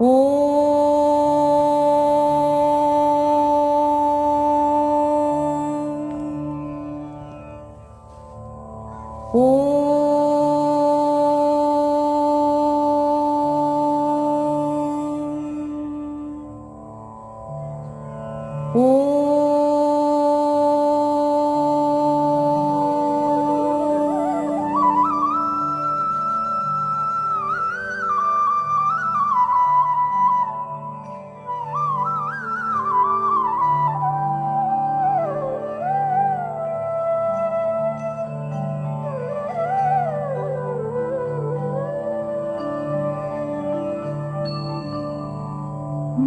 ॐ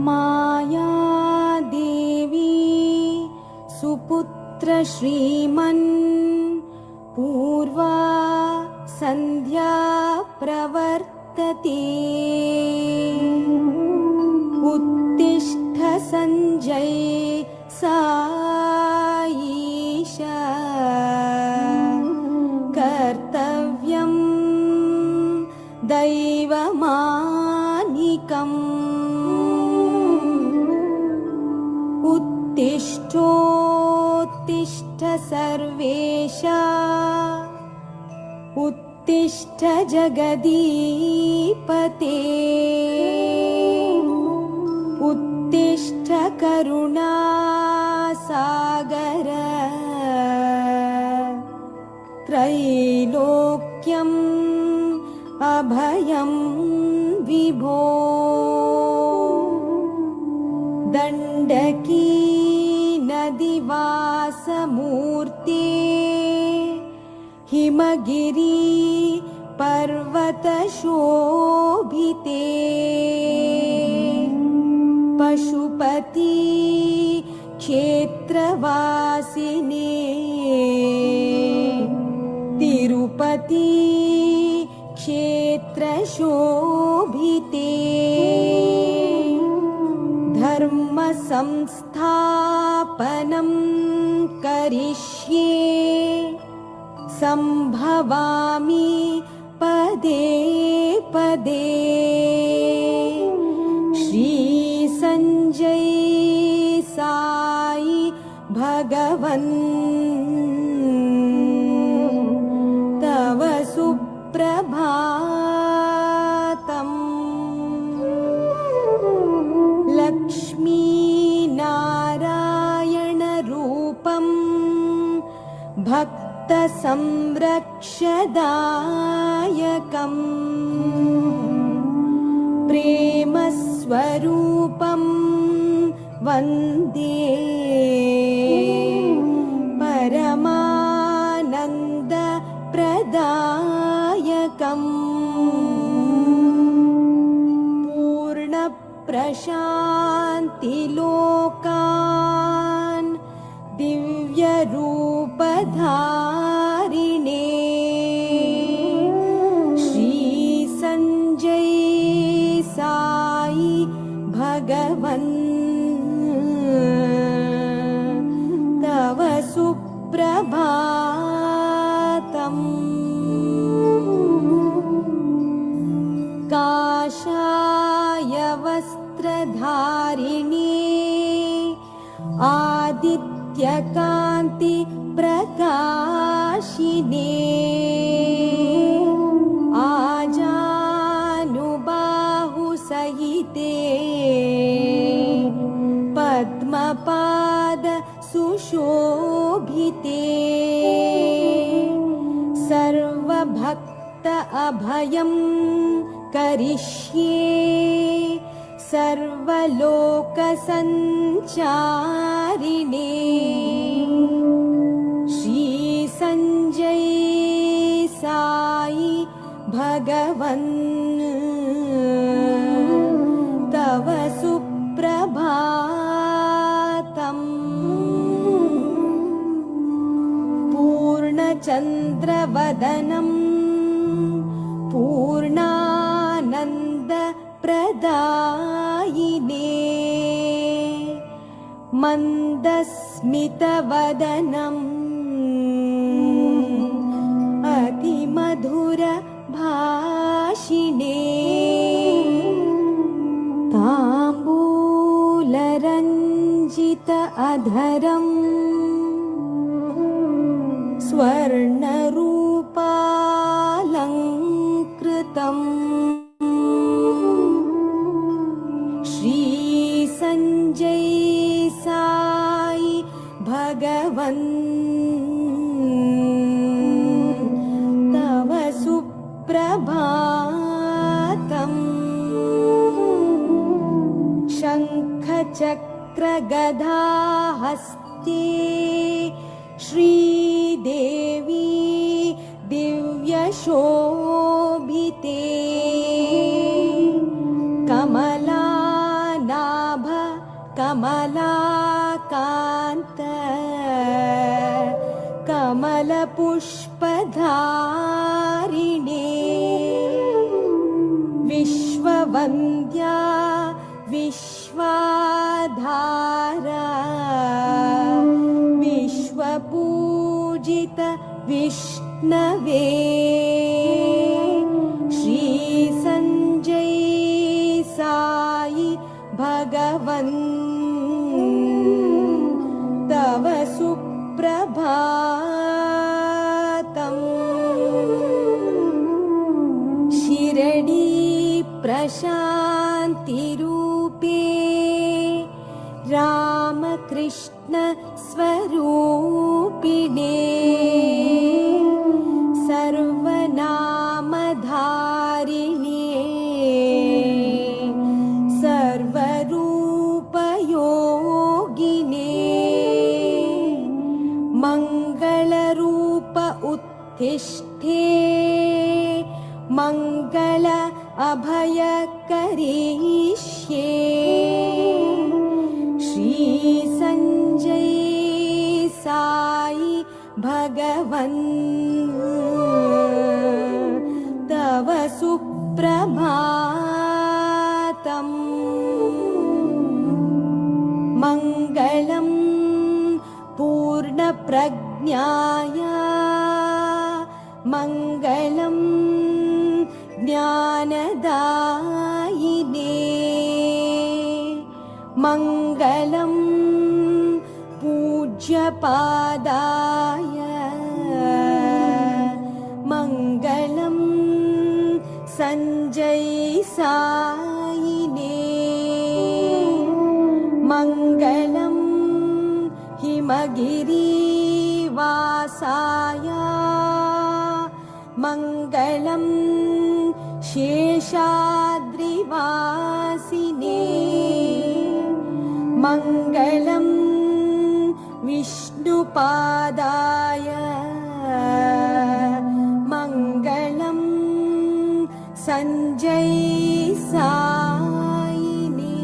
माया देवी सुपुत्र श्रीमन् पूर्वा संध्या प्रवर्तते उत्तिष्ठ संजय साईशा कर्तव्यं दैवमानिकम् उत्तिष्ठोत्तिष्ठ सर्वेशा उत्तिष्ठ जगदीपते उत्तिष्ठ करुणासागर त्रैलोक्यम् अभयं विभो दण्डकी नदीवासमूर्ते हिमगिरि पर्वतशोभिते पशुपति क्षेत्रवासिने तिरुपति क्षेत्रशोभिते धर्म संस्थापनं करिष्ये संभवामि पदे पदे श्री संजय साई भगवन् तव सुप्रभातम् लक्ष्मी नारायण रूपं भक्त संरक्षदायकम् प्रेम स्वरूपं वन्दे परमानन्द प्रदायकम् पूर्ण प्रशान्तिलोकान् दिव्यरूपधारिणे श्री संजय साई भगवन् तव सुप्रभातम् काषाय वस्त्रधारिणे आदित्यकान्ति प्रकाशिने आजानुबाहुसहिते पद्मपाद सुशोभिते सर्वभक्त अभयं करिष्ये सर्वलोकसञ्चारिणे श्री संजय साई भगवन् तव सुप्रभातम् पूर्णचन्द्रवदनं पूर्णानन्द प्रदायिने मन्दस्मितवदनम् अतिमधुर भाषिणे पूजित अधरम् स्वर्णरूपालङ्कृतम् श्री संजय साई भगवन् तव सुप्रभातम् शंख चक्र गदा हस्ते श्रीदेवी दिव्यशोभिते कमलानाभ कमलाकान्त कमलपुष्पधारिणे विश्ववन्द्या विश्वाधारा विश्वपूजित विष्णवे श्री संजय साई भगवन् तव सुप्रभातम् शिरडी प्रशान्तिरूपे रामकृष्ण स्वरूपिणे सर्वनामधारिणे सर्वरूपयोगिने मङ्गलरूप उत्तिष्ठे मङ्गल अभयकरिष्ये श्री संजय साई भगवन् तव सुप्रभातम् मङ्गलं पूर्णप्रज्ञाय मङ्गलं ज्ञानदायिने मङ्गलं पूज्यपादाय मङ्गलं संजय सायिने मङ्गलं हिमगिरिवासाय मङ्गलं शेषाद्रिवासिने मङ्गलं विष्णुपादाय मङ्गलं संजय सायिने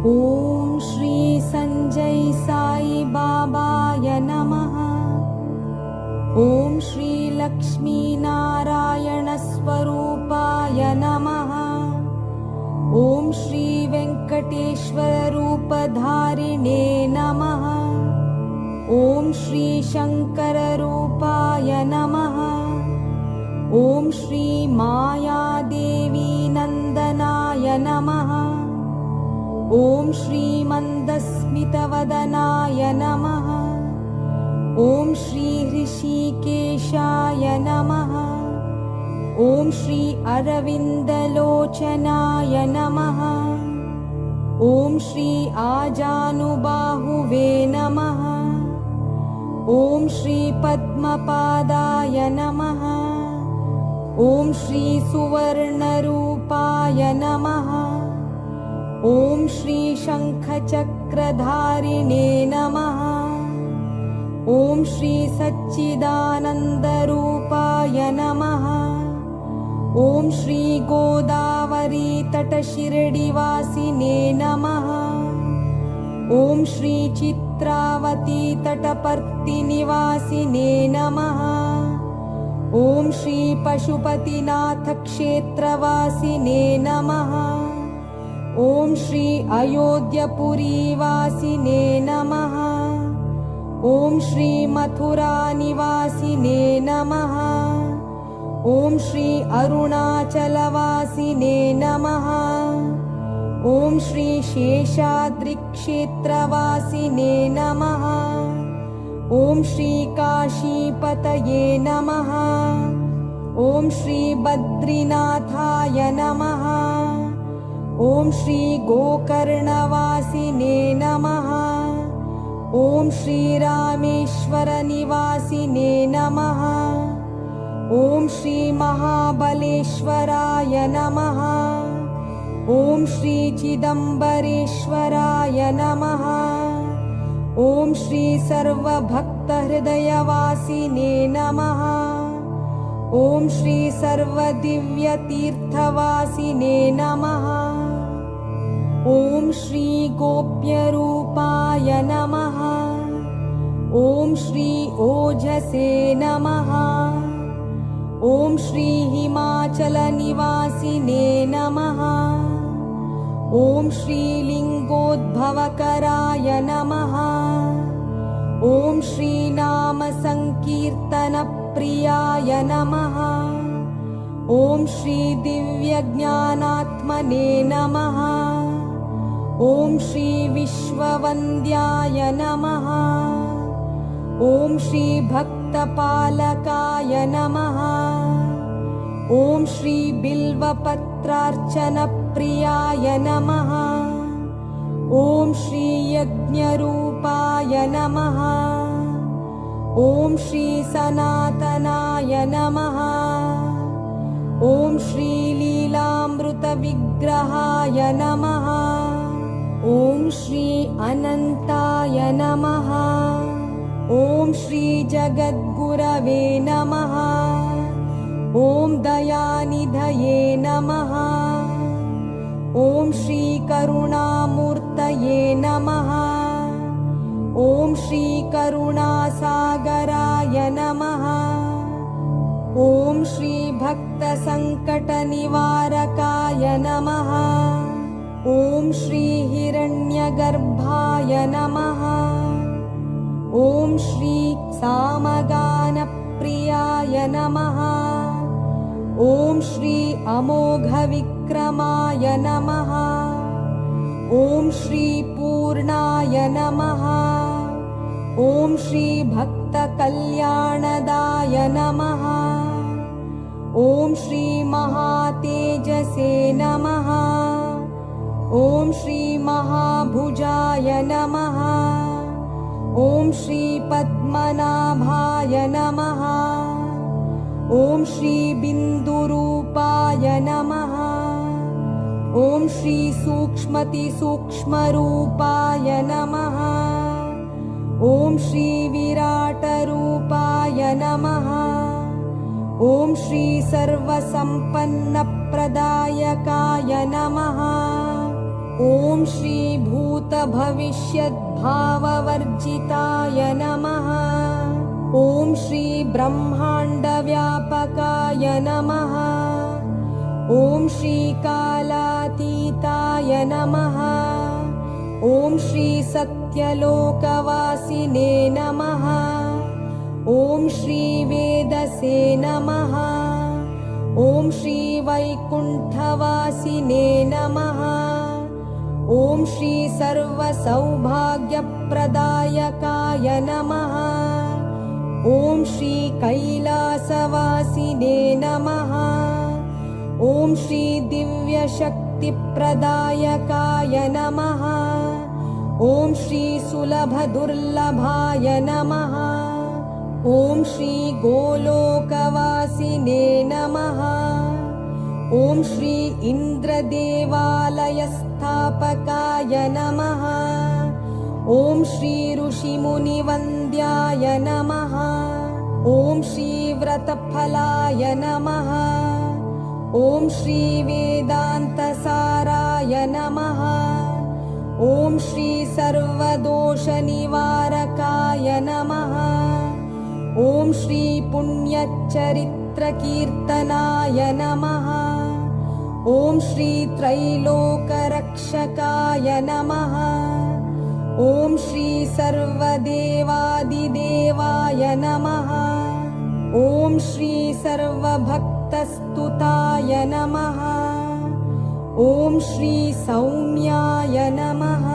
ॐ श्री संजय साई बाबाय नमः। ॐ श्री लक्ष्मी नारायण स्वरूपाय नमः। ॐ श्री वेंकटेश्वर रूपधारिणे नमः। ॐ श्री शंकर रूपाय नमः। ॐ श्री मायादेवी नंदनाय नमः। ॐ श्री मन्दस्मितवदनाय नमः। ॐ श्री ऋषिकेशाय नमः। ॐ श्री अरविन्दलोचनाय नमः। ॐ श्री आजानुबाहुवे नमः। ॐ श्री पद्मपादाय नमः। ॐ श्री सुवर्णरूपाय नमः। ॐ श्री शङ्खचक्रधारिणे नमः। ॐ श्री सच्चिदानन्दरूपाय नमः। ॐ श्री गोदावरी तटशिरडिवासिने नमः। ॐ श्री चित्रावती तटपर्तिनिवासिने नमः। ॐ श्री पशुपतिनाथ क्षेत्रवासिने नमः। ॐ श्री अयोध्यपुरीवासिने नमः। ॐ श्री मथुरानिवासिने नमः। ॐ श्री अरुणाचलवासिने नमः। ॐ श्री शेषाद्रिक्षेत्रवासिने नमः। ॐ श्री काशीपतये नमः। ॐ श्री बद्रीनाथाय नमः। ॐ श्री गोकर्णवासिने नमः। ॐ श्री रामेश्वरनिवासिने नमः। ॐ श्री महाबलेश्वराय नमः। ॐ श्री चिदम्बरेश्वराय नमः। ॐ श्री सर्वभक्तहृदयवासिने नमः। ॐ श्री सर्वदिव्यतीर्थवासिने नमः। ॐ श्री गोप्यरूपाय नमः। ॐ श्री ओजसे नमः। ॐ श्री हिमाचलनिवासिने नमः। ॐ श्री लिङ्गोद्भवकराय नमः। ॐ श्री नामसङ्कीर्तनप्रियाय नमः। ॐ श्री दिव्यज्ञानात्मने नमः। ॐ श्री विश्ववन्द्याय नमः। ॐ श्री भक्तपालकाय नमः। ॐ श्री बिल्वपत्रार्चनप्रियाय नमः। ॐ श्री यज्ञरूपाय नमः। ॐ श्री सनातनाय नमः। ॐ श्री लीलामृतविग्रहाय नमः। ॐ श्री अनन्ताय नमः। ॐ श्री जगद्गुरवे नमः। ॐ दयानिधये नमः। ॐ श्री करुणामूर्तये नमः। ॐ श्री करुणासागराय नमः। ॐ श्री भक्तसङ्कटनिवारकाय नमः। ॐ श्री हिरण्यगर्भाय नमः। ॐ श्री सामगानप्रियाय नमः। ॐ श्री अमोघविक्रमाय नमः। ॐ श्री पूर्णाय नमः। ॐ श्री भक्तकल्याणदाय नमः। ॐ श्री महातेजसे नमः। ॐ श्री महाभुजाय नमः। ॐ श्री पद्मनाभाय नमः। ॐ श्री बिन्दुरूपाय नमः। ॐ श्री सूक्ष्मतिसूक्ष्मरूपाय नमः। ॐ श्री विराटरूपाय नमः। ॐ श्री सर्वसम्पन्नप्रदायकाय नमः। ॐ श्री भूतभविष्यद्भाववर्जिताय नमः। ॐ श्री ब्रह्माण्डव्यापकाय नमः। ॐ श्री कालातीताय नमः। ॐ श्री सत्यलोकवासिने नमः। ॐ श्री वेदसे नमः। ॐ श्री वैकुण्ठवासिने नमः। ॐ श्री सर्वसौभाग्यप्रदायकाय नमः। ॐ श्री कैलासवासिने नमः। ॐ श्री दिव्यशक्तिप्रदायकाय नमः। ॐ श्री सुलभदुर्लभाय नमः। ॐ श्री गोलोकवासिने नमः। ॐ श्री इन्द्रदेवालयस्थापकाय नमः। ॐ श्री ऋषिमुनिवन्द्याय नमः। ॐ श्री व्रतफलाय नमः। ॐ श्री वेदान्तसाराय नमः। ॐ श्री सर्वदोषनिवारकाय नमः। ॐ श्री पुण्यचरित्रकीर्तनाय नमः। ॐ श्री त्रैलोकरक्षकाय नमः। ॐ श्री सर्वदेवादिदेवाय नमः। ॐ श्री सर्वभक्तस्तुताय नमः। ॐ श्री सौम्याय नमः।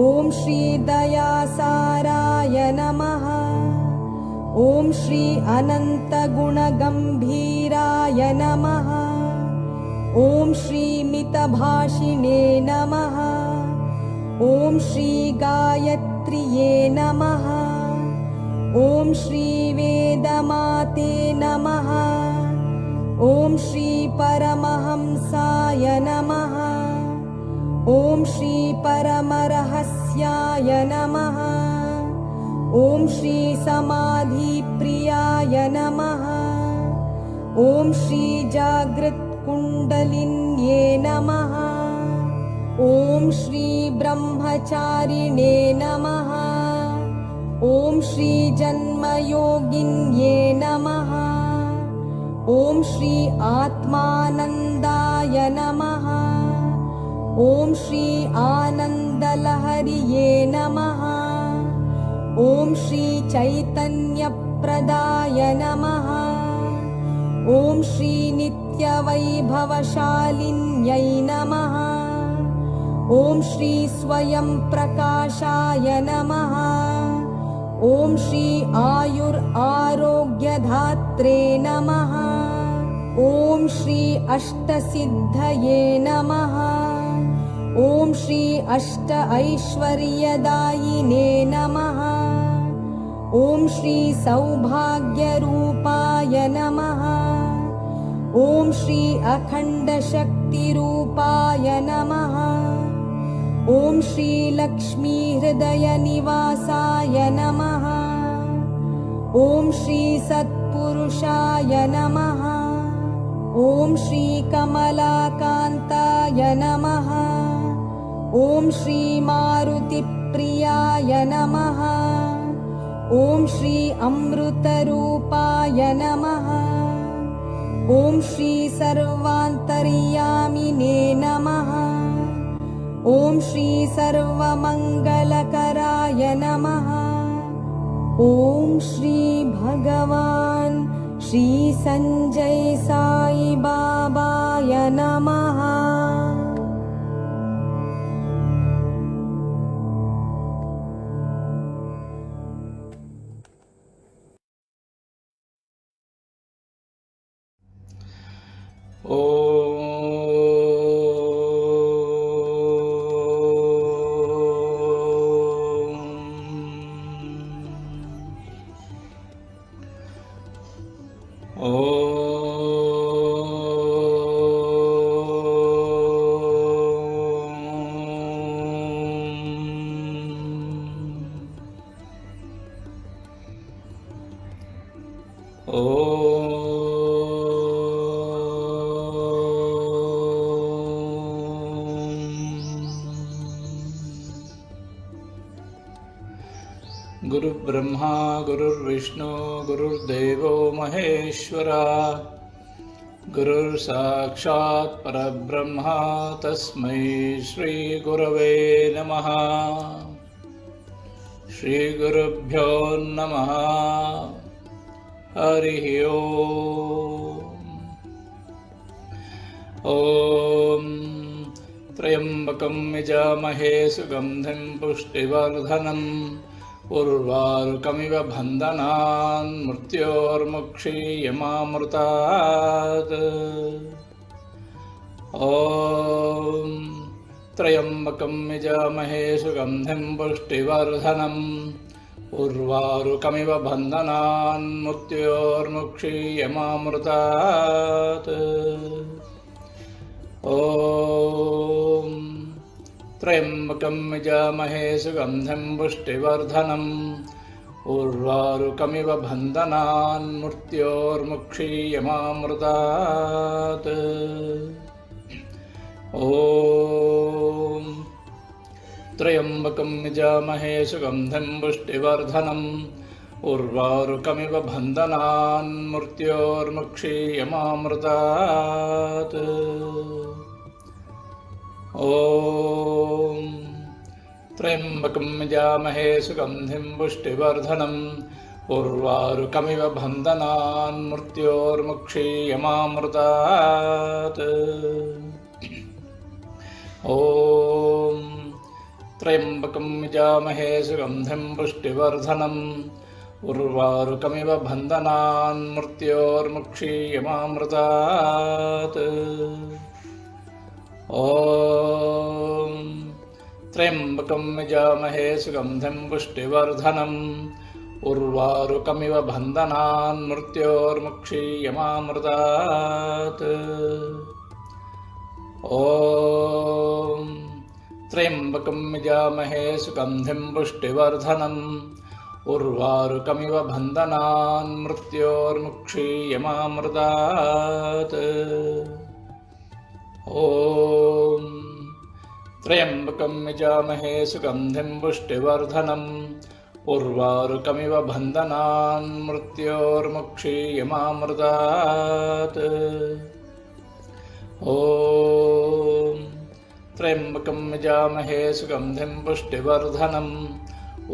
ॐ श्री दयासाराय नमः। ॐ श्री अनन्तगुणगम्भीराय नमः। ॐ श्री मितभाषिणे नमः। ॐ श्री गायत्र्ये नमः। ॐ श्री वेदमाते नमः। ॐ श्री परमहंसाय नमः। ॐ श्री परमरहस्याय नमः। ॐ श्री समाधिप्रियाय नमः। ॐ श्री जागृत्कुण्डलिन्ये नमः। ॐ श्री ब्रह्मचारिणे नमः। ॐ श्री जन्मयोगिन्ये नमः। ॐ श्री आत्मानन्दाय नमः। ॐ श्री आनन्दलहर्ये नमः। ॐ श्री चैतन्यप्रदाय नमः। ॐ श्री नित्यवैभवशालिन्यै नमः। ॐ श्री स्वयं प्रकाशाय नमः। ॐ श्री आयुरारोग्यधात्रे नमः। ॐ श्री अष्टसिद्धये नमः। ॐ श्री अष्ट ऐश्वर्यदायिने नमः। ॐ श्री सौभाग्यरूपाय नमः। ॐ श्री अखण्डशक्तिरूपाय नमः। ॐ श्री लक्ष्मीहृदयनिवासाय नमः। ॐ श्री सत्पुरुषाय नमः। ॐ श्री कमलाकान्ताय नमः। ॐ श्री मारुतिप्रियाय नमः। ॐ श्री अमृतरूपाय नमः। ॐ श्री सर्वान्तर्यामिने नमः। ॐ श्री सर्वमङ्गलकराय नमः। ॐ श्री भगवान् श्री संजय साई बाबाय नमः। गुरुर्ब्रह्मा गुरुर्विष्णु गुरुर्देवो महेश्वरा गुरुर्साक्षात् परब्रह्मा तस्मै श्रीगुरवे नमः। श्रीगुरुभ्यो नमः। हरिः ॐ त्र्यम्बकं यजामहे सुगन्धिं पुष्टिवर्धनम् उर्वारुकमिव बन्धनान् मृत्योर्मुक्षीयमामृतात्। ॐ त्र्यम्बकं यजामहे सुगन्धिं पुष्टिवर्धनम् उर्वारुकमिव बन्धनान् मृत्योर्मुक्षीयमामृतात्। ॐ त्र्यम्बकं यजामहे सुगन्धिं पुष्टिवर्धनम् उर्वारुकमिव बन्धनान् मृत्योर्मुक्षीयमामृतात्। ॐ त्र्यम्बकं यजामहे सुगन्धिं पुष्टिवर्धनम् उर्वारुकमिव बन्धनान् मृत्योर्मुक्षीयमामृतात्। ॐ त्र्यम्बकं यजामहे सुगन्धिं पुष्टिवर्धनम् उर्वारुकमिव बन्धनान् मृत्योर्मुक्षीयमामृतात्। ॐ त्र्यम्बकं यजामहे सुगन्धिं पुष्टिवर्धनम् उर्वारुकमिव बन्धनान् मृत्योर्मुक्षीयमामृतात्। ॐ त्र्यम्बकं यजामहे सुगन्धिं पुष्टिवर्धनम् उर्वारुकमिव बन्धनान् मृत्योर्मुक्षीयमामृतात्। ॐ त्र्यम्बकं यजामहे सुगन्धिं पुष्टिवर्धनम् उर्वारुकमिव बन्धनान् मृत्योर्मुक्षीयमामृतात्। ॐ त्र्यम्बकं यजामहे सुगन्धिं पुष्टिवर्धनम् उर्वारुकमिव बन्धनान् मृत्योर्मुक्षीयमामृतात्। ॐ त्र्यम्बकं यजामहे सुगन्धिं पुष्टिवर्धनम्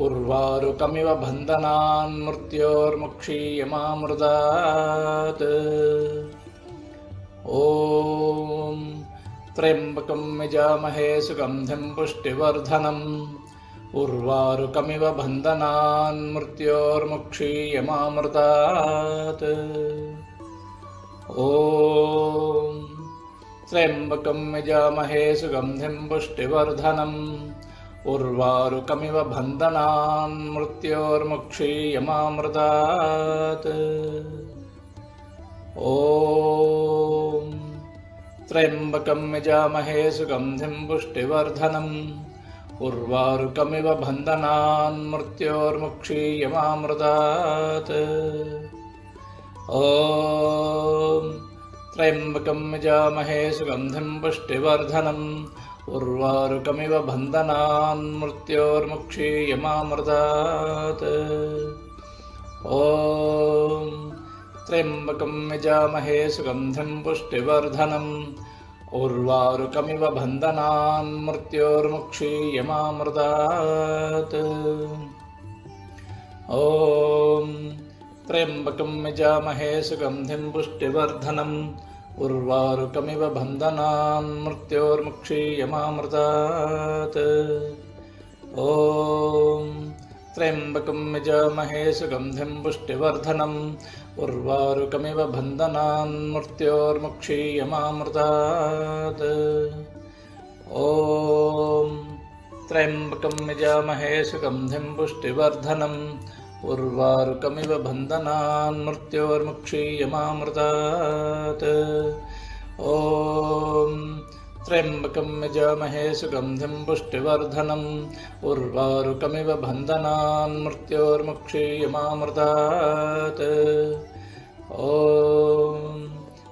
उर्वारुकमिव बन्धनान् मृत्योर्मुक्षीयमामृतात्। ॐ त्र्यम्बकं यजामहे सुगन्धिं पुष्टिवर्धनम् उर्वारुकमिव बन्धनान् मृत्योर्मुक्षीयमामृतात्। ॐ त्र्यम्बकं यजामहे सुगन्धिं पुष्टिवर्धनम् उर्वारुकमिव बन्धनान् मृत्योर्मुक्षीयमामृतात्। ॐ त्र्यम्बकं यजामहे सुगन्धिं पुष्टिवर्धनम् उर्वारुकमिव बन्धनान् मृत्योर्मुक्षीयमामृतात्। ॐ त्र्यम्बकं यजामहे सुगन्धिं पुष्टिवर्धनम् उर्वारुकमिव बन्धनान् मृत्योर्मुक्षीयमामृतात्। ॐ त्र्यम्बकं यजामहे सुगन्धिं पुष्टिवर्धनम् उर्वारुकमिव बन्धनान् मृत्योर्मुक्षीयमामृतात्। ॐ त्र्यम्बकं यजामहे सुगन्धिं पुष्टिवर्धनम् उर्वारुकमिव बन्धनान् मृत्योर्मुक्षीयमामृतात्। ॐ त्र्यम्बकं यजामहे सुगन्धिं पुष्टिवर्धनम् उर्वारुकमिव बन्धनान् मृत्योर्मुक्षीयमामृतात्। ॐ त्र्यम्बकं यजामहे सुगन्धिं पुष्टिवर्धनम् उर्वारुकमिव बन्धनान् मृत्योर्मुक्षीयमामृतात्। ॐ त्र्यम्बकं यजामहे सुगन्धिं पुष्टिवर्धनम् उर्वारुकमिव बन्धनान् मृत्योर्मुक्षीयमामृतात्। ॐ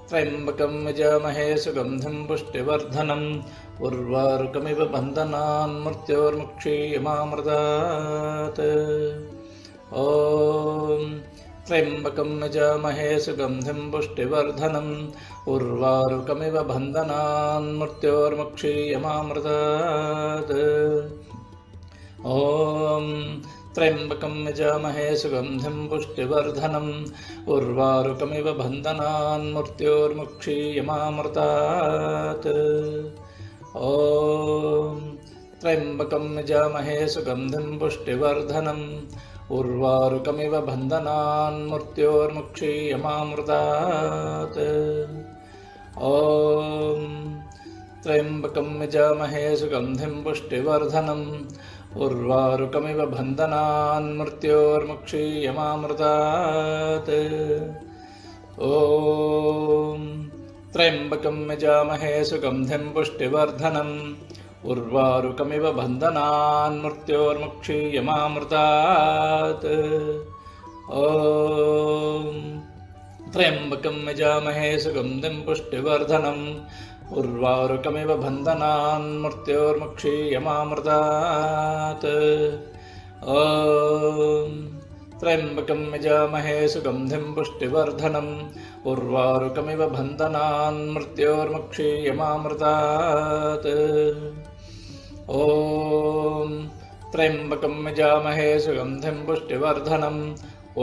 त्र्यम्बकं यजामहे सुगन्धिं पुष्टिवर्धनम् उर्वारुकमिव बन्धनान् मृत्योर्मुक्षीयमामृतात्। ॐ त्र्यम्बकं यजामहे सुगन्धिं पुष्टिवर्धनम् उर्वारुकमिव बन्धनान् मृत्योर्मुक्षीयमामृतात् ॐ त्र्यम्बकं यजामहे सुगन्धिं पुष्टिवर्धनम् उर्वारुकमिव बन्धनान् मृत्योर्मुक्षीयमामृतात् ॐ त्र्यम्बकं यजामहे सुगन्धिं पुष्टिवर्धनम् उर्वारुकमिव बन्धनान् मृत्योर्मुक्षीयमामृतात् ॐ त्र्यम्बकं यजामहे सुगन्धिं पुष्टिवर्धनम् उर्वारुकमिव बन्धनान् मृत्योर्मुक्षीयमामृतात् ॐ त्र्यम्बकं यजामहे सुगन्धिं पुष्टिवर्धनम् उर्वारुकमिव बन्धनान् मृत्योर्मुक्षीयमामृतात् ॐ त्र्यम्बकं यजामहे सुगन्धिं पुष्टिवर्धनम् उर्वारुकमिव बन्धनान् मृत्योर्मुक्षीयमामृतात् ॐ त्र्यम्बकं यजामहे सुगन्धिं पुष्टिवर्धनम् उर्वारुकमिव बन्धनान् मृत्योर्मुक्षीयमामृतात् ॐ त्र्यम्बकं यजामहे सुगन्धिं पुष्टिवर्धनम्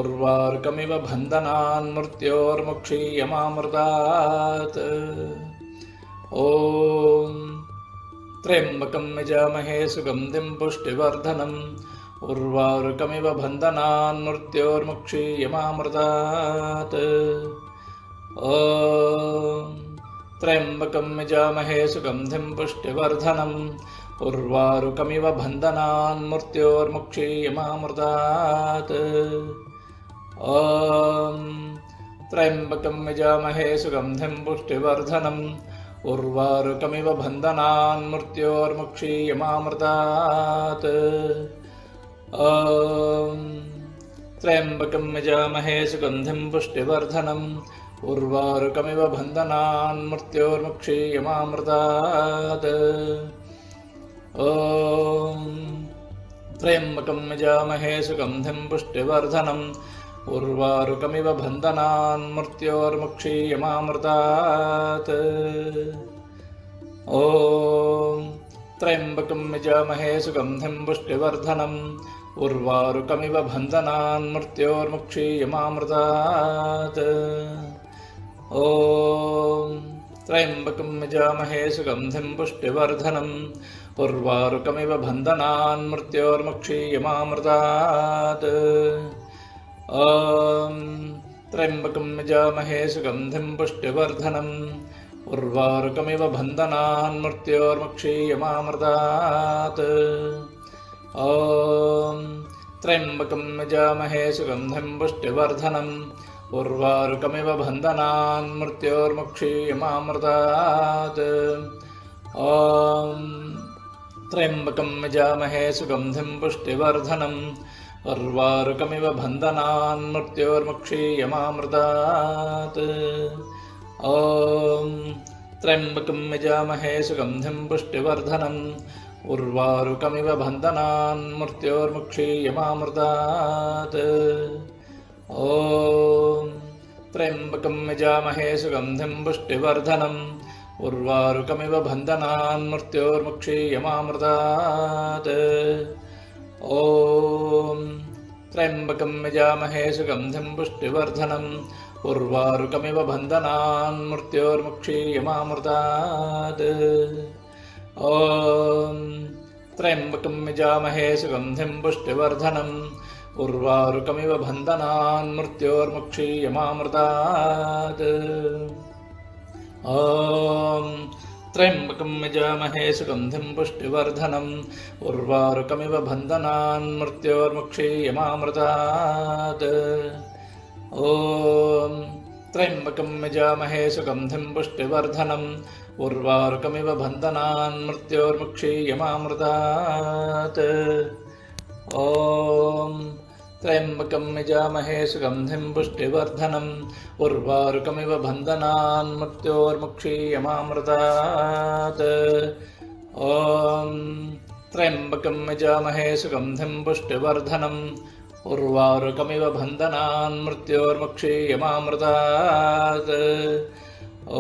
उर्वारुकमिव बन्धनान् मृत्योर्मुक्षीयमामृतात् ॐ त्र्यम्बकं यजामहे सुगन्धिं पुष्टिवर्धनम् उर्वारुकमिव बन्धनान् मृत्योर्मुक्षीयमामृतात् ॐ त्र्यम्बकं यजामहे सुगन्धिं पुष्टिवर्धनम् उर्वारुकमिव बन्धनान् मृत्योर्मुक्षीयमामृतात् ॐ त्र्यम्बकं यजामहे सुगन्धिं पुष्टिवर्धनम् उर्वारुकमिव बन्धनान् मृत्योर्मुक्षीयमामृतात् ॐ त्र्यम्बकं यजामहे सुगन्धिं पुष्टिवर्धनम् उर्वारुकमिव बन्धनान् मृत्योर्मुक्षीयमामृतात् ॐ त्र्यम्बकं यजामहे सुगन्धिं पुष्टिवर्धनम् उर्वारुकमिव बन्धनान् मृत्योर्मुक्षीयमामृतात् ॐ त्र्यम्बकं यजामहे सुगन्धिं पुष्टिवर्धनम् उर्वारुकमिव बन्धनान् मृत्योर्मुक्षीयमामृतात् ॐ त्र्यम्बकं यजामहे सुगन्धिं पुष्टिवर्धनम् उर्वारुकमिव बन्धनान् मृत्योर्मुक्षीयमामृतात् ॐ त्र्यम्बकं यजामहे सुगन्धिं पुष्टिवर्धनम् उर्वारुकमिव बन्धनान् मृत्योर्मुक्षीयमामृतात् ॐ त्र्यम्बकं यजामहे सुगन्धिं पुष्टिवर्धनम् उर्वारुकमिव बन्धनान् मृत्योर्मुक्षीयमामृतात् ॐ त्र्यम्बकं यजामहे सुगन्धिं पुष्टिवर्धनम् उर्वारुकमिव बन्धनान् मृत्योर्मुक्षीयमामृतात् ॐ त्र्यम्बकं यजामहे सुगन्धिं पुष्टिवर्धनम् उर्वारुकमिव बन्धनान् मृत्योर्मुक्षीयमामृतात् ॐ त्र्यम्बकं यजामहे सुगन्धिं पुष्टिवर्धनम् उर्वारुकमिव बन्धनान् मृत्योर्मुक्षीयमामृतात् ॐ त्र्यम्बकं यजामहे सुगन्धिं पुष्टिवर्धनम् उर्वारुकमिव बन्धनान् मृत्योर्मुक्षीयमामृतात् ॐ त्र्यम्बकं यजामहे सुगन्धिं पुष्टिवर्धनम् उर्वारुकमिव बन्धनान् मृत्योर्मुक्षीयमामृतात् ॐ त्र्यम्बकं यजामहे सुगन्धिं पुष्टिवर्धनम् उर्वारुकमिव बन्धनान् मृत्योर्मुक्षीयमामृतात् ॐ त्र्यम्बकं यजामहे सुगन्धिं पुष्टिवर्धनम् उर्वारुकमिव बन्धनान् मृत्योर्मुक्षीयमामृतात् ॐ त्र्यम्बकं यजामहे सुगन्धिं पुष्टिवर्धनम् उर्वारुकमिव बन्धनान् मृत्योर्मुक्षीयमामृतात् ॐ त्र्यम्बकं यजामहे सुगन्धिं पुष्टिवर्धनम् उर्वारुकमिव बन्धनान् मृत्योर्मुक्षीयमामृतात्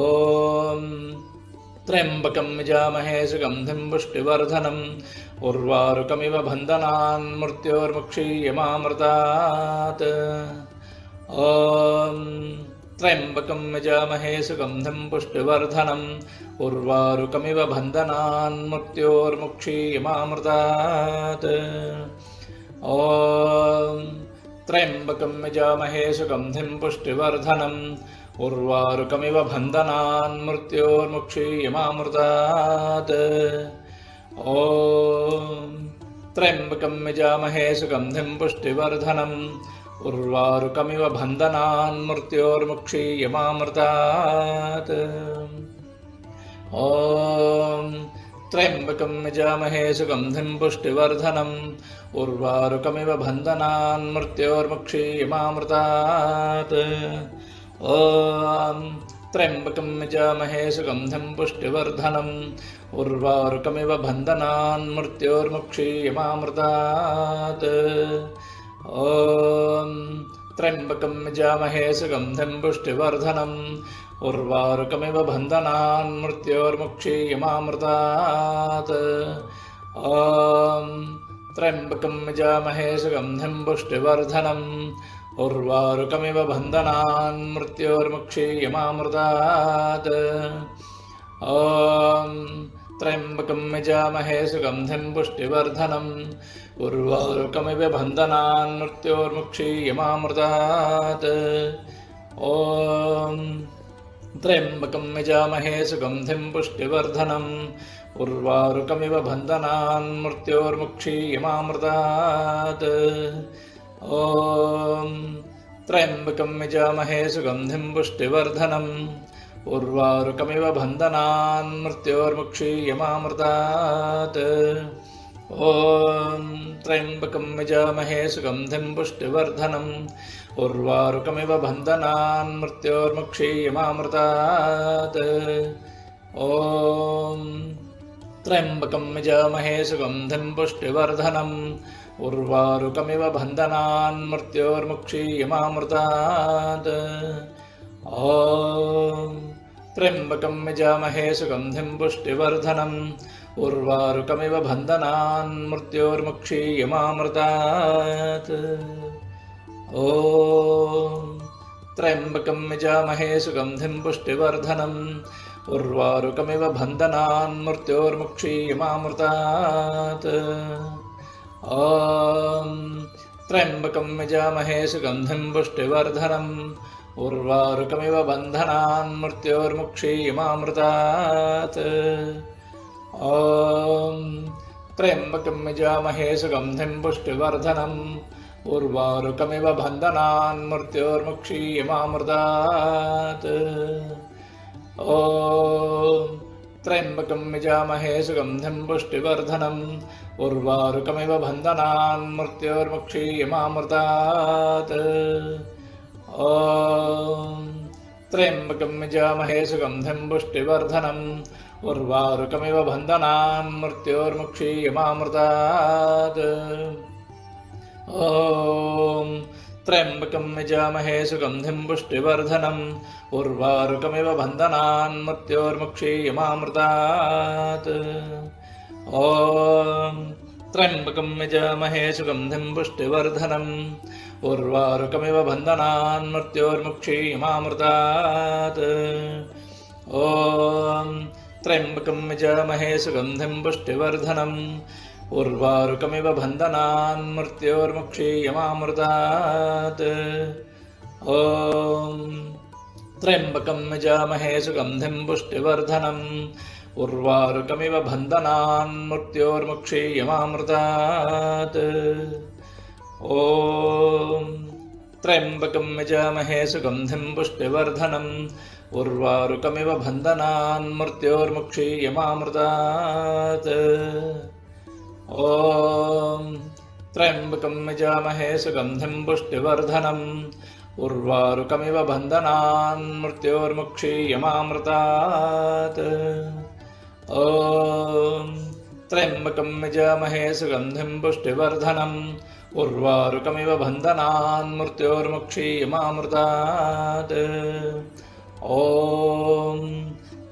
ॐ त्र्यम्बकं यजामहे सुगन्धिं पुष्टिवर्धनम् उर्वारुकमिव बन्धनान् मृत्योर्मुक्षीयमामृतात् ॐ त्र्यम्बकं यजामहे सुगन्धिं पुष्टिवर्धनम् उर्वारुकमिव बन्धनान् मृत्योर्मुक्षीयमामृतात् ॐ त्र्यम्बकं यजामहे सुगन्धिं पुष्टिवर्धनम् उर्वारुकमिव बन्धनान् मृत्योर्मुक्षीयमामृतात् ॐ त्र्यम्बकं यजामहे सुगन्धिं पुष्टिवर्धनम् उर्वारुकमिव बन्धनान् मृत्योर्मुक्षीयमामृतात् ॐ त्र्यम्बकं यजामहे सुगन्धिं पुष्टिवर्धनम् उर्वारुकमिव बन्धनान् मृत्योर्मुक्षीयमामृतात् ॐ त्र्यम्बकं यजामहे सुगन्धिं पुष्टिवर्धनम् उर्वारुकमिव बन्धनान् मृत्योर्मुक्षीयमामृतात् ॐ त्र्यम्बकं यजामहे सुगन्धिं पुष्टिवर्धनम् उर्वारुकमिव बन्धनान् मृत्योर्मुक्षीयमामृतात् ॐ त्र्यम्बकं यजामहे सुगन्धिं पुष्टिवर्धनम् उर्वारुकमिव बन्धनान् मृत्योर्मुक्षीयमामृतात् ॐ त्र्यम्बकं यजामहे सुगन्धिं पुष्टिवर्धनम् उर्वारुकमिव बन्धनान् मृत्योर्मुक्षीयमामृतात् ॐ त्र्यम्बकं यजामहे सुगन्धिं पुष्टिवर्धनम् उर्वारुकमिव बन्धनान् मृत्योर्मुक्षीयमामृतात् ॐ त्र्यम्बकं यजामहे सुगन्धिं पुष्टिवर्धनम् उर्वारुकमिव बन्धनान् मृत्योर्मुक्षीयमामृतात् ॐ त्र्यम्बकं यजामहे सुगन्धिं पुष्टिवर्धनम् उर्वारुकमिव बन्धनान् मृत्योर्मुक्षीयमामृतात् ॐ त्र्यम्बकं यजामहे सुगन्धिं पुष्टिवर्धनम् उर्वारुकमिव बन्धनान् मृत्योर्मुक्षीयमामृतात् ॐ त्र्यम्बकं यजामहे सुगन्धिं पुष्टिवर्धनम् उर्वारुकमिव बन्धनान् मृत्योर्मुक्षीयमामृतात् ॐ त्र्यम्बकं यजामहे सुगन्धिं पुष्टिवर्धनम् उर्वारुकमिव बन्धनान् मृत्योर्मुक्षीयमामृतात् ॐ त्र्यम्बकं यजामहे सुगन्धिं पुष्टिवर्धनम् उर्वारुकमिव बन्धनान् मृत्योर्मुक्षीयमामृतात् ॐ त्र्यम्बकं यजामहे सुगन्धिं पुष्टिवर्धनम् उर्वारुकमिव बन्धनान् मृत्योर्मुक्षीयमामृतात् ॐ त्र्यम्बकं यजामहे सुगन्धिं पुष्टिवर्धनम् उर्वारुकमिव बन्धनान् मृत्योर्मुक्षीयमामृतात् ॐ त्र्यम्बकं यजामहे सुगन्धिं पुष्टिवर्धनम् उर्वारुकमिव बन्धनान् मृत्योर्मुक्षीयमामृतात् ॐ त्र्यम्बकं यजामहे सुगन्धिं पुष्टिवर्धनम् उर्वारुकमिव बन्धनान् मृत्योर्मुक्षीयमामृतात् ॐ त्र्यम्बकं यजामहे सुगन्धिं पुष्टिवर्धनम् उर्वारुकमिव बन्धनान् मृत्योर्मुक्षीयमामृतात् ॐ त्र्यम्बकं यजामहे सुगन्धिं पुष्टिवर्धनम् उर्वारुकमिव बन्धनान् मृत्योर्मुक्षीयमामृतात् ॐ त्र्यम्बकं यजामहे सुगन्धिं पुष्टिवर्धनम् उर्वारुकमिव बन्धनान् मृत्योर्मुक्षीयमामृतात् ॐ त्र्यम्बकं यजामहे सुगन्धिं पुष्टिवर्धनम् उर्वारुकमिव बन्धनान् मृत्योर्मुक्षीयमामृतात् ॐ त्र्यम्बकं यजामहे सुगन्धिं पुष्टिवर्धनम् उर्वारुकमिव बन्धनान् मृत्योर्मुक्षीयमामृतात् ॐ त्र्यम्बकं यजामहे सुगन्धिं पुष्टिवर्धनम् उर्वारुकमिव बन्धनान् मृत्योर्मुक्षीयमामृतात्। ॐ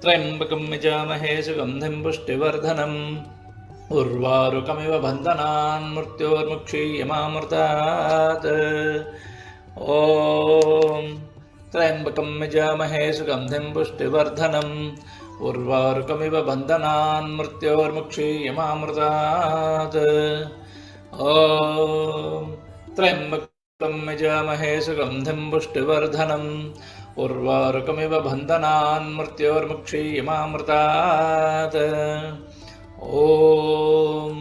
त्र्यम्बकं यजामहे सुगन्धिं पुष्टिवर्धनम् उर्वारुकमिव बन्धनान् मृत्योर्मुक्षीयमामृतात्। ॐ त्र्यम्बकं यजामहे सुगन्धिं पुष्टिवर्धनम् उर्वारुकमिव बन्धनान् मृत्योर्मुक्षीयमामृतात्। ॐ त्र्यम्बकं यजामहे सुगन्धिं पुष्टिवर्धनम् उर्वारुकमिव बन्धनान् मृत्योर्मुक्षीयमामृतात्। ॐ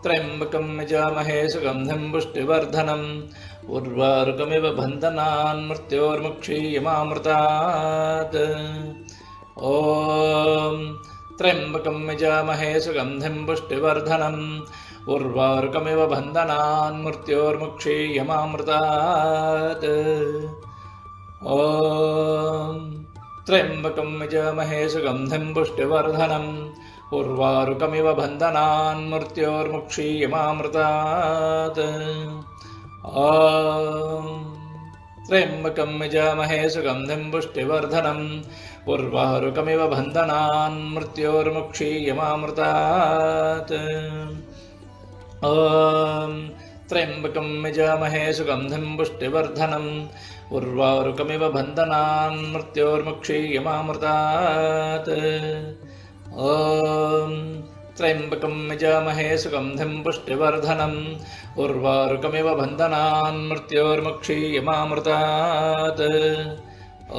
त्र्यम्बकं यजामहे सुगन्धिं पुष्टिवर्धनम् उर्वारुकमिव बन्धनान् मृत्योर्मुक्षीयमामृतात्। ॐ त्र्यम्बकं यजामहे सुगन्धिं पुष्टिवर्धनम् उर्वारुकमिव बन्धनान् मृत्योर्मुक्षीयमामृतात्। ॐ त्र्यम्बकं यजामहे सुगन्धिं पुष्टिवर्धनम् उर्वारुकमिव बन्धनान् मृत्योर्मुक्षीयमामृतात्। ॐ त्र्यम्बकं यजामहे सुगन्धिं पुष्टिवर्धनम् उर्वारुकमिव बन्धनान् मृत्योर्मुक्षीयमामृतात्। ॐ त्र्यम्बकं यजामहे सुगन्धिं पुष्टिवर्धनम् उर्वारुकमिव बन्धनान् मृत्योर्मुक्षीयमामृतात्। ॐ त्र्यम्बकं यजामहे सुगन्धिं पुष्टिवर्धनम् उर्वारुकमिव बन्धनान् मृत्योर्मुक्षीयमामृतात्। ॐ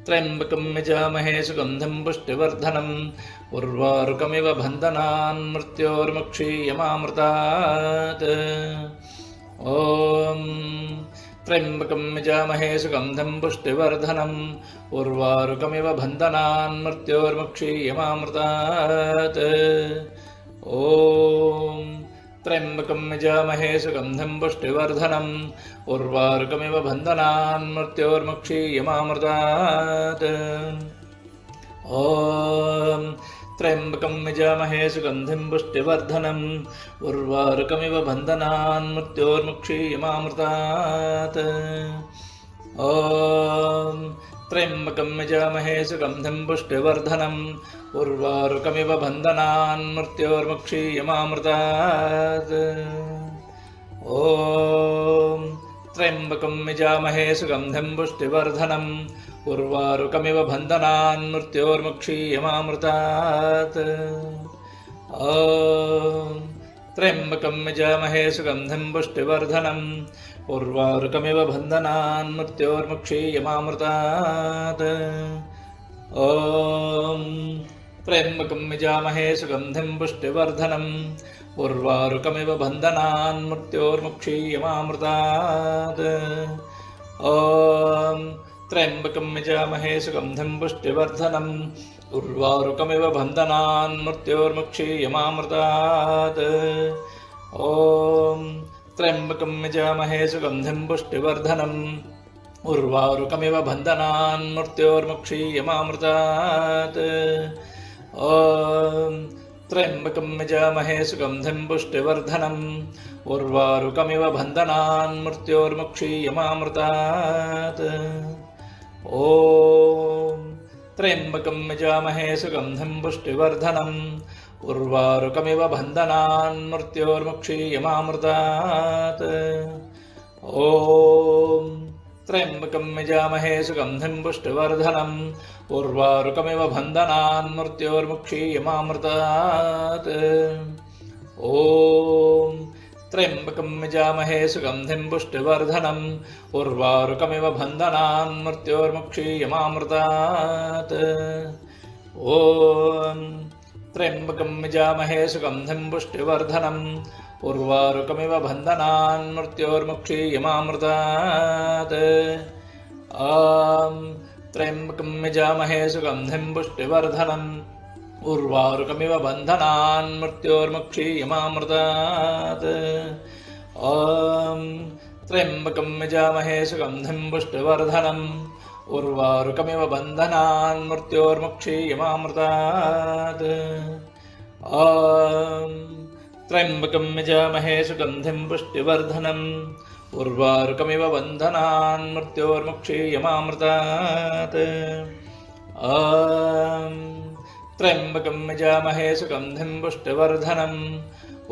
त्र्यम्बकं यजामहे सुगन्धिं पुष्टिवर्धनम् उर्वारुकमिव बन्धनान् मृत्योर्मुक्षीयमामृतात्। ॐ त्र्यम्बकं यजामहे सुगन्धिं पुष्टिवर्धनम् उर्वारुकमिव बन्धनान् मृत्योर्मुक्षीयमामृतात्। ॐ त्र्यम्बकं यजामहे सुगन्धिं पुष्टिवर्धनम् उर्वारुकमिव बन्धनान् मृत्योर्मुक्षीयमामृतात्। ॐ त्र्यम्बकं यजामहे सुगन्धिं पुष्टिवर्धनम् उर्वारुकमिव बन्धनान् मृत्योर्मुक्षीयमामृतात्। ॐ त्र्यम्बकं यजामहे सुगन्धिं पुष्टिवर्धनम् उर्वारुकमिव बन्धनान् मृत्योर्मुक्षीयमामृतात्। ॐ त्र्यम्बकं यजामहे सुगन्धिं पुष्टिवर्धनम् उर्वारुकमिव बन्धनान् मृत्योर्मुक्षीयमामृतात्। ॐ त्र्यम्बकं यजामहे सुगन्धिं पुष्टिवर्धनम् उर्वारुकमिव बन्धनान् मृत्योर्मुक्षीयमामृतात्। ॐ त्र्यम्बकं यजामहे सुगन्धिं पुष्टिवर्धनम् उर्वारुकमिव बन्धनान् मृत्योर्मुक्षीयमामृतात्। ॐ त्र्यम्बकं यजामहे सुगन्धिं पुष्टिवर्धनम् उर्वारुकमिव बन्धनान् मृत्योर्मुक्षीयमामृतात्। ॐ त्र्यम्बकं यजामहे सुगन्धिं पुष्टिवर्धनम् उर्वारुकमिव बन्धनान् मृत्योर्मुक्षीयमामृतात्। ॐ त्र्यम्बकं यजामहे सुगन्धिं पुष्टिवर्धनम् उर्वारुकमिव बन्धनान् मृत्योर्मुक्षीयमामृतात्। ॐ त्र्यम्बकं यजामहे सुगन्धिं पुष्टिवर्धनम् उर्वारुकमिव बन्धनान् मृत्योर्मुक्षीयमामृतात्। ॐ त्र्यम्बकं यजामहे सुगन्धिं पुष्टिवर्धनम् उर्वारुकमिव बन्धनान् मृत्योर्मुक्षीयमामृतात्। ॐ त्र्यम्बकं यजामहे सुगन्धिं पुष्टिवर्धनम् उर्वारुकमिव बन्धनान् मृत्योर्मुक्षीयमामृतात्। ॐ त्र्यम्बकं यजामहे सुगन्धिं पुष्टिवर्धनम् उर्वारुकमिव बन्धनान् मृत्योर्मुक्षीयमामृतात्। ॐ त्र्यम्बकं यजामहे सुगन्धिं पुष्टिवर्धनम् उर्वारुकमिव बन्धनान् मृत्योर्मुक्षीयमामृतात्। ॐ त्र्यम्बकं यजामहे सुगन्धिं पुष्टिवर्धनम् उर्वारुकमिव बन्धनान् मृत्योर्मुक्षीयमामृतात्। ॐ त्र्यम्बकं यजामहे सुगन्धिं पुष्टिवर्धनम् उर्वारुकमिव बन्धनान् मृत्योर्मुक्षीयमामृतात् त्र्यम्बकं यजामहे सुगन्धिं पुष्टिवर्धनम्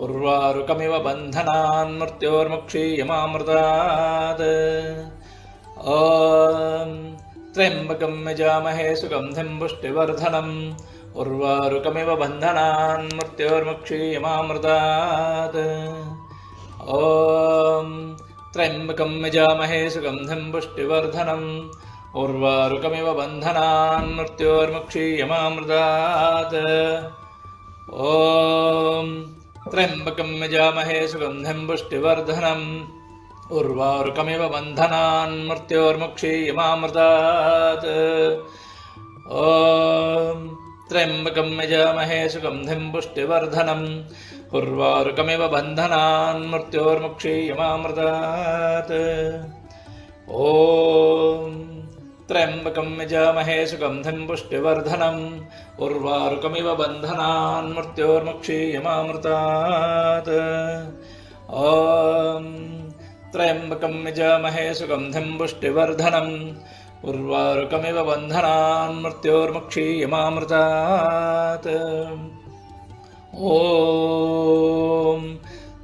उर्वारुकमिव बन्धनान् मृत्योर्मुक्षीयमामृतात् त्र्यम्बकं यजामहे सुगन्धिं पुष्टिवर्धनम् उर्वारुकमिव बन्धनान् मृत्योर्मुक्षीयमामृतात् त्र्यम्बकं यजामहे सुगन्धिं पुष्टिवर्धनम् उर्वारुकमिव बन्धनान् मृत्योर्मुक्षीयमामृतात् त्र्यम्बकं यजामहे सुगन्धिं पुष्टिवर्धनम् उर्वारुकमिव बन्धनान् मृत्योर्मुक्षीयमामृतात् त्र्यम्बकं यजामहे सुगन्धिं पुष्टिवर्धनम् उर्वारुकमिव बन्धनान् मृत्योर्मुक्षीयमामृतात् त्र्यम्बकं यजामहे सुगन्धिं पुष्टिवर्धनम् उर्वारुकमिव बन्धनान् मृत्योर्मुक्षीयमामृतात् त्र्यम्बकं यजामहे सुगन्धिं पुष्टिवर्धनम् उर्वारुकमिव बन्धनान् मृत्योर्मुक्षीयमामृतात्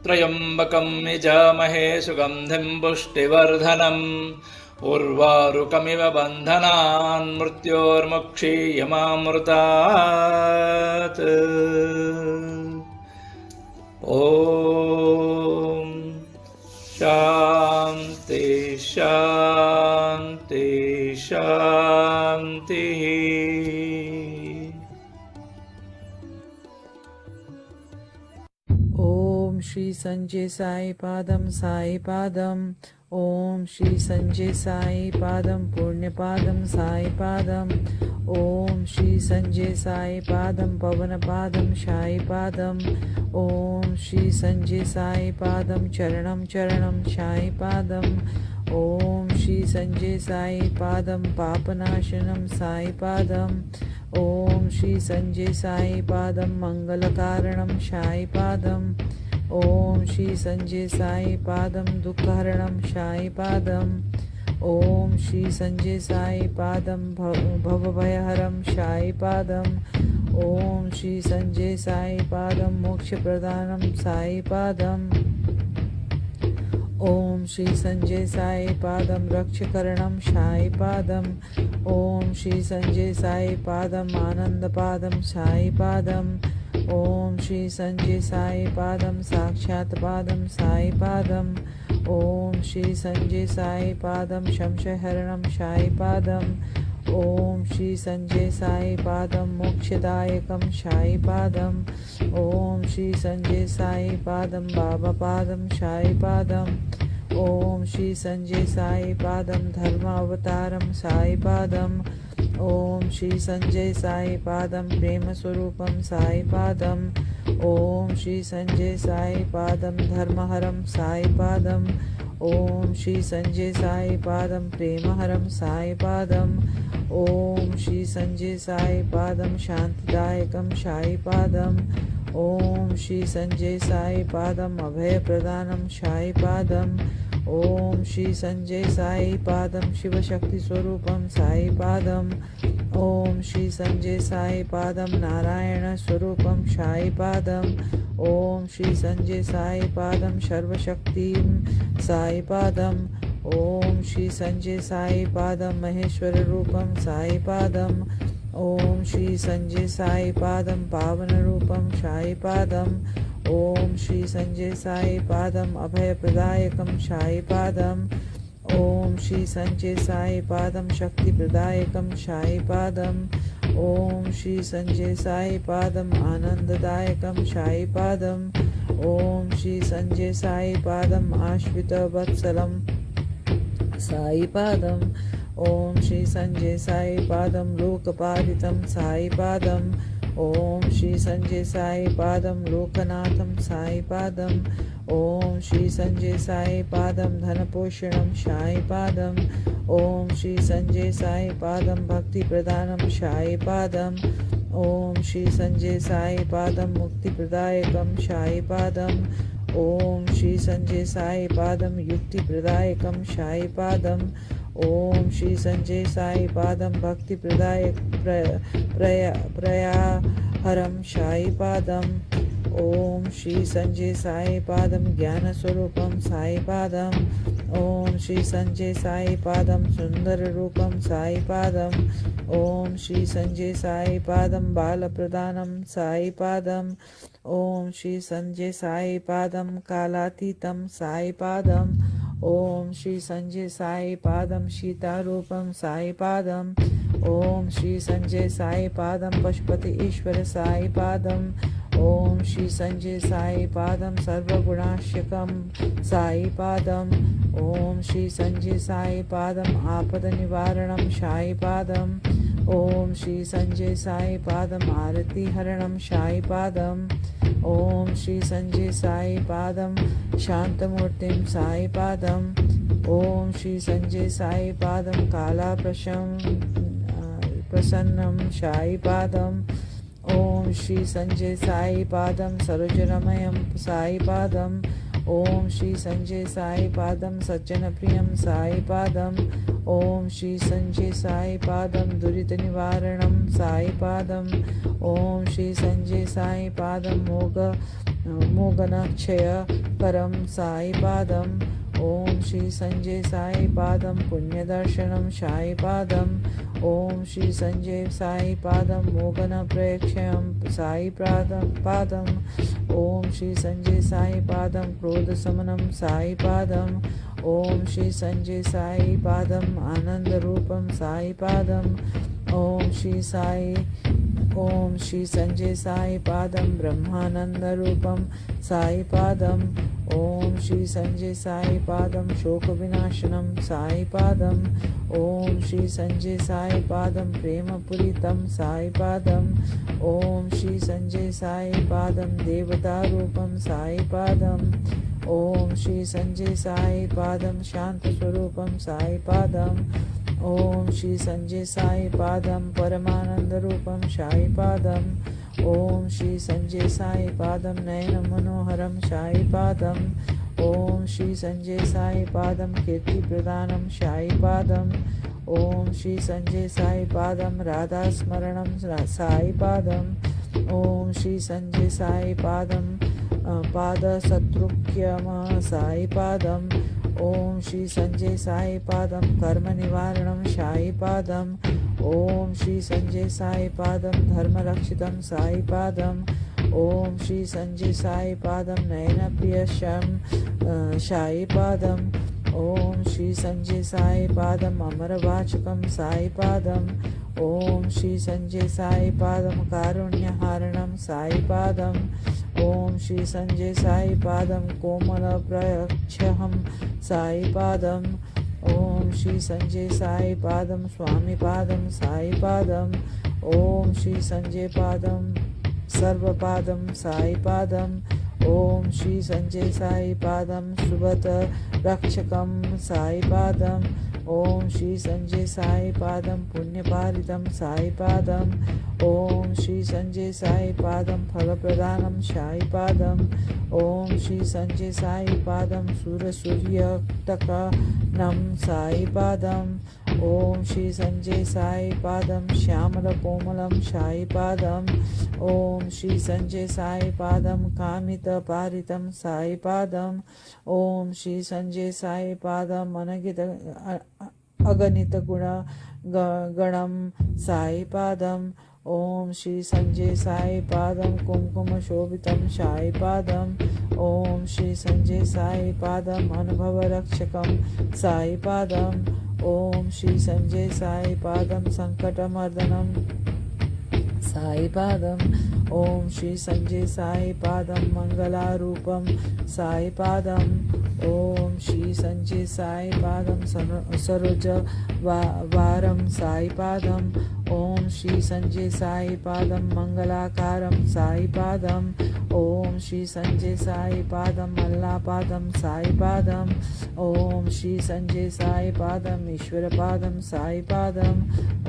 त्र्यम्बकं यजामहे सुगन्धिं पुष्टिवर्धनम् उर्वारुकमिव बन्धनान् मृत्योर्मुक्षीयमामृतात् शान्ति शान्ति शान्तिः। ओम श्री संजय साई पादम साई पादम। ओम श्री संजय साई पादम पुण्य पादम साई पादम। ओम श्री संजय साई पादम पवन पादम साई पादम। ओम श्री संजय साई पादम चरणम चरणम साई पादम। ओम श्री संजय साई पादम पापनाशनम साई पादम। ओम श्री संजय साई पादम मंगलकारणम साई पादम। ओम श्री संजय साई पादम दुःखहरणम साई पादम। ओम श्री संजय साई पादम भवभयहरम साई पादम। ओम श्री संजय साई पादम मोक्षप्रदानम साई पादम। ओम श्री संजय साई पादम रक्षकरणम साई पादम। ओम श्री संजय साई पादम आनंद पादम साई पादम। ओम श्री संजय साई पादम साक्षात पादम साई पादम। ओम श्री संजय साई पादम संशयहरणम साई पादम। ओम श्री संजय साई पादम मोक्षदायकम साई पादम। ओम श्री संजय साई पादम बाबा पादम साई पादम। ओम श्री संजय साई पादम धर्मावतारम साई पादम। ओम श्री संजय साई पादम प्रेम स्वरूपम साई पादम। ओम श्री संजय साई पादम धर्महरम साई पादम। ओम श्री संजय साई पादम प्रेमहरम साई पादम। ओम श्री संजय साई पादम शांतिदायकम साई पादम। ओम श्री संजय साई पादम अभय प्रदानम साई पादम। ओम श्री संजय साई पादम शिव शक्ति स्वरूपम साई पादम। ओम श्री संजय साई पादम नारायण स्वरूपम साई पादम। ओम श्री संजय साई पादम सर्वशक्ति साई पादम। ओम श्री संजय साई पादम महेश्वर रूपम साई पादम। ओम श्री संजय साई पादम पावन रूपम साई पादम। ओम श्री संजय साई पादम अभय प्रदायकम साई पादम। ओम श्री संजय साई पादम शक्ति प्रदायकम साई पादम। ओम श्री संजय साई पादम आनंददायकम साई पादम। ओम श्री संजय साई पादम आश्रित वत्सलम साई पादम। ओम श्री संजय साई पादम लोकपालितम साई पादम। ओम श्री संजय साई पादम लोकनाथम साई पादम। ओम श्री संजय साई पादम धनपोषणम साई पादम। ओम श्री संजय साई पादम भक्ति प्रदानम साई पादम। ॐ श्री संजय साई पादं मुक्तिप्रदायकं साई पादम् ॐ श्री संजय साई पादं युक्तिप्रदायकं साई पादम् ॐ श्री संजय साई पादं भक्तिप्रदायक प्रयाहरं साई पादम् ॐ श्री संजय साई पादं ज्ञानस्वरूपं साई पादम् ॐ श्री संजय साई पादं सुन्दररूपं साई पादम् ॐ श्री संजय साई पादं बालप्रदानं साई पादम् ॐ श्री संजय साई पादं कालातीतं साई पादम् ॐ श्री संजय साई पादं शीतारूपं साई पादम् ॐ श्री संजय साई पादं पशुपति ईश्वर साई पादम् ॐ श्री संजय साई पादं सर्वगुणाश्यकं साई पादम् ॐ श्री संजय साई पादं आपदनिवारणं साई पादम् ॐ श्री संजय साई पादं आरतिहरणं साई पादम् ॐ श्री संजय साई पादं शान्तमूर्तिं साई पादम् ॐ श्री संजय साई पादं प्रसन्नं साई पादम् ॐ श्री संजय साई पादं सरोजरमयं साई पादम् ॐ श्री संजय साई पादं सज्जनप्रियं साई पादम् ॐ श्री संजय साई पादं दुरितनिवारणं साई पादम् ॐ श्री संजय साई पादं मोगनक्षयकरं साई पादम् ॐ श्री संजय साई पादं पुण्यदर्शनं साई पादम् ॐ श्री संजय साई पादं मोगनप्रक्षयं साई पादम् ॐ श्री संजय साई पादं क्रोधशमनं साई पादम् ॐ श्री संजय साई पादं आनन्दरूपं साई पादम् ॐ श्री संजय साई पादं ब्रह्मानन्दरूपं साई पादम् ॐ श्री संजय साई पादं शोकविनाशनं साई पादम् ॐ श्री संजय साई पादं प्रेमपूरितं साई पादम् ॐ श्री संजय साई पादं देवतारूपं साई पादम् ॐ श्री संजय साई पादं शान्तस्वरूपं साई पादम् ॐ श्री संजय साई पादं परमानन्दरूपं साई पादम् ॐ श्री संजय साई पादं नयनमनोहरं साई पादम् ॐ श्री संजय साई पादं कीर्तिप्रदानं साई पादम् ॐ श्री संजय साई पादं राधास्मरणं साई पादम् ॐ श्री संजय साई पादं पादसत्रुक्यम साई पादम् ॐ श्री संजय साई पादं कर्मनिवारणं साई पादम् ॐ श्री संजय साई पादं धर्मरक्षितं साई पादम् ॐ श्री संजय साई पादं नयनप्रियशं साई पादम् ॐ श्री संजय साई पादं अमरवाचकं साई पादम् ॐ श्री संजय साई पादं कारुण्यहारणं साई पादम् ॐ श्री संजय साई पादं कोमलप्रक्षहं साई पादम् ॐ श्री संजय साई पादं स्वामिपादं साई पादम् ॐ श्री संजय पादं सर्वपादं साई पादम् ॐ श्री संजय साई पादं सुबतरक्षकं साई पादम् ॐ श्री संजय साई पादं पुण्यपालितं साई पादम् ॐ श्री संजय साई पादं फलप्रदानं साई पादम् ॐ श्री संजय साई पादं सूर्यसूर्यतकनं साई पादम् ॐ श्री संजय साई पादं श्यामलकोमलं साई पादम् ॐ श्री संजय साई पादं कामितपारितं साई पादम् ॐ श्री संजय साई पादं अगणितगुणगणं साई पादम् ॐ श्री संजय साई पादं कुङ्कुमशोभितं साई पादम् ॐ श्री संजय साई पादं अनुभवरक्षकं साई पादम् ॐ श्री संजय साई पादं संकटमर्दनं साई पादम् ॐ श्री संजय साई पादं मङ्गलारूपं साई पादम् ॐ श्री संजय साई पादम सरोज वारम साई पादम ॐ श्री संजय साई पादम मंगलाकारम साई पादम ॐ श्री संजय साई पादम मल्लापादम साई पादम ॐ श्री संजय साई पादम ईश्वर पादम साई पादम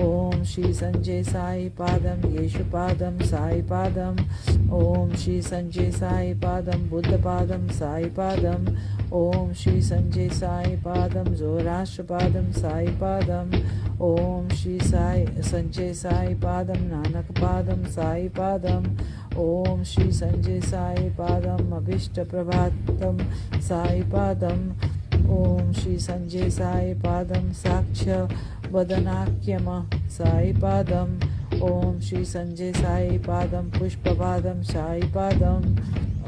ॐ श्री संजय साई पादम येशु पादम साई पादम ॐ श्री संजय साई पादम बुद्ध पादम साई पादम ॐ श्री संजय साई पादम जोराष्ट्र पादम साई पादम ॐ श्री संजय साई पादम नानक पादम साई पादम ॐ श्री संजय साई पादम अभीष्ट प्रभातम साई पादम ॐ श्री संजय साई पादम साक्ष्य वदनाख्यम साई पादम ॐ श्री संजय साई पादम पुष्पपादम साई पादम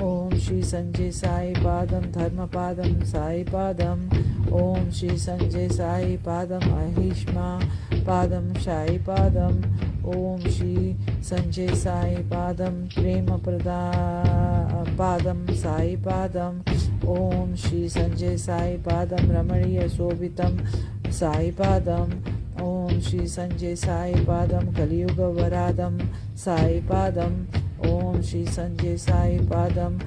ॐ श्री संजय साई पादम धर्मपादम साई पादम ॐ श्री संजय साई पादम अहिष्मा पादम साई पादम ॐ श्री संजय साई पादम प्रेम पादम साई पादम ॐ श्री संजय साई पादम रमणीय शोभितम साई पादम ॐ श्री संजय साई पादम कलियुग वरादम साई पादम ॐ श्री संजय साई पादम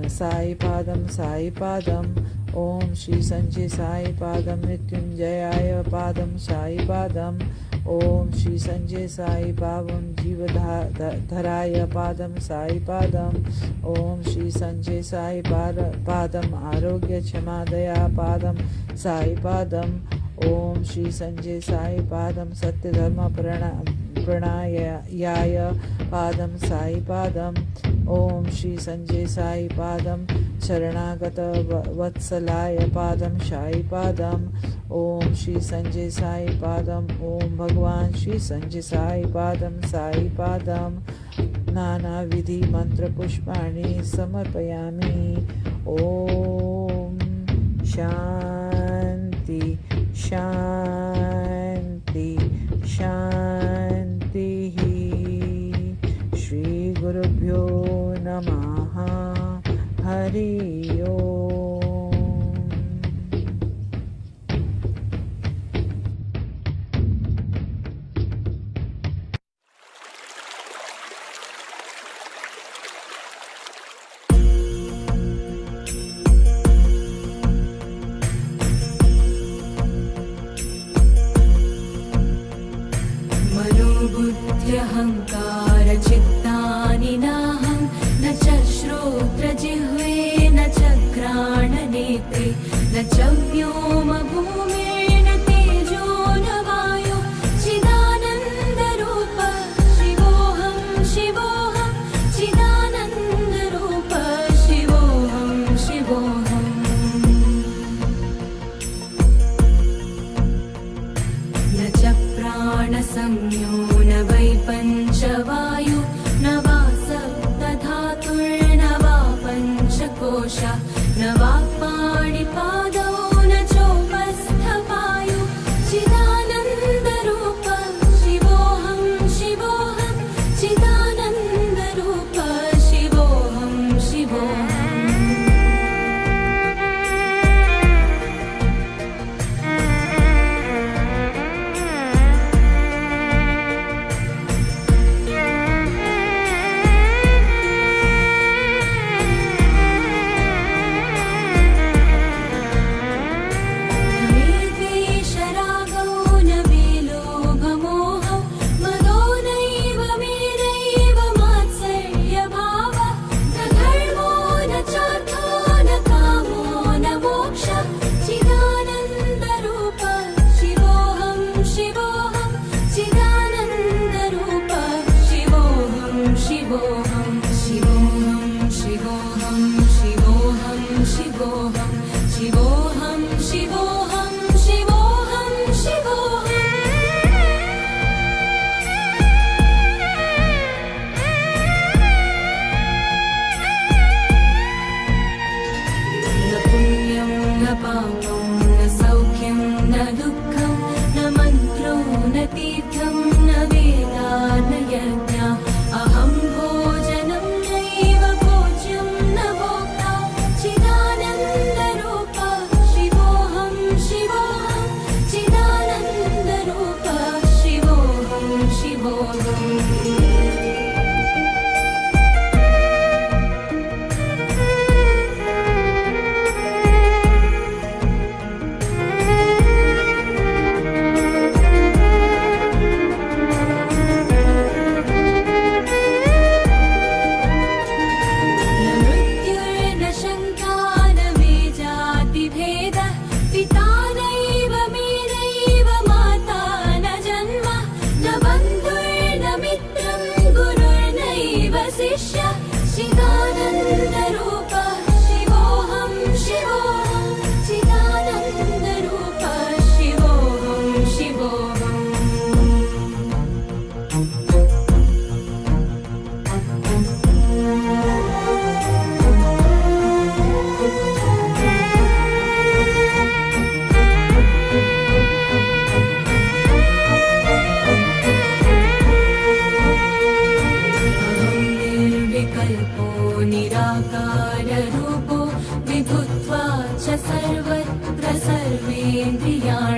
साई पादम साई पादम ॐ श्री संजय साई पादम मृत्युंजयाय पादम साई पादम ॐ श्री संजय साई पादम जीवधराय पादम साई पादम ॐ श्री संजय साई पादम आरोग्य क्षमा दया पादम साई पादम ॐ श्री संजय साई पादम सत्य धर्म प्रणायाय पादम साई पादम ॐ श्री संजय साई पादम शरणागत वत्सलाय पादम साई पादम ॐ श्री संजय साई पादम ॐ भगवान श्री संजय साई पादम साई पादम नाना विधि मंत्र पुष्पाणि समर्पयामि ॐ शांति शांति शांति श्री गुरुभ्यो नमः हरि ओम। मनोबुद्ध्यहङ्कार चित्तानि नाहं न च श्रोत्रजिह्वे न च घ्राणनेत्रे न च व्योमभूमिर्न तेजो न वायो चिदानन्दरूप शिवोऽहं शिवोऽहं चिदानन्दरूप शिवोऽहं शिवोऽहम् न च प्राणसंज्ञो न वै पञ्चवायु न वा सप्तधातुर्न वा पञ्चकोश न वा पाणिपादौ न चोपस्थपायु चिदानन्दरूप शिवोऽहं शिवोऽहं चिदानन्दरूप शिवोऽहं शिवोऽहम् भोजनं नैव भोज्यं न भोक्ता चिदानन्दरूप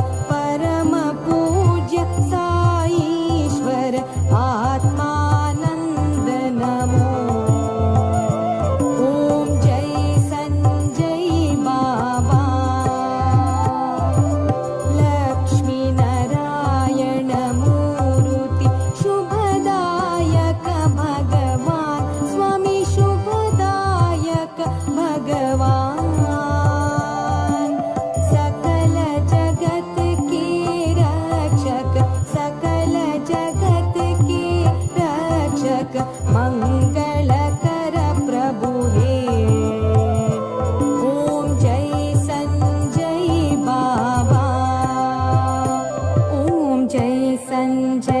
परम पूज्य साईश्वर आत्मानंद नमो। ओम जय संजय बाबा। लक्ष्मी नारायण मूर्ति शुभदायक भगवान स्वामी शुभदायक भगवान। सकल जगत के रक्षक सकल जगत के रक्षक मंगलकर प्रभु हे। ओम जय संजय बाबा। ओम जय संजय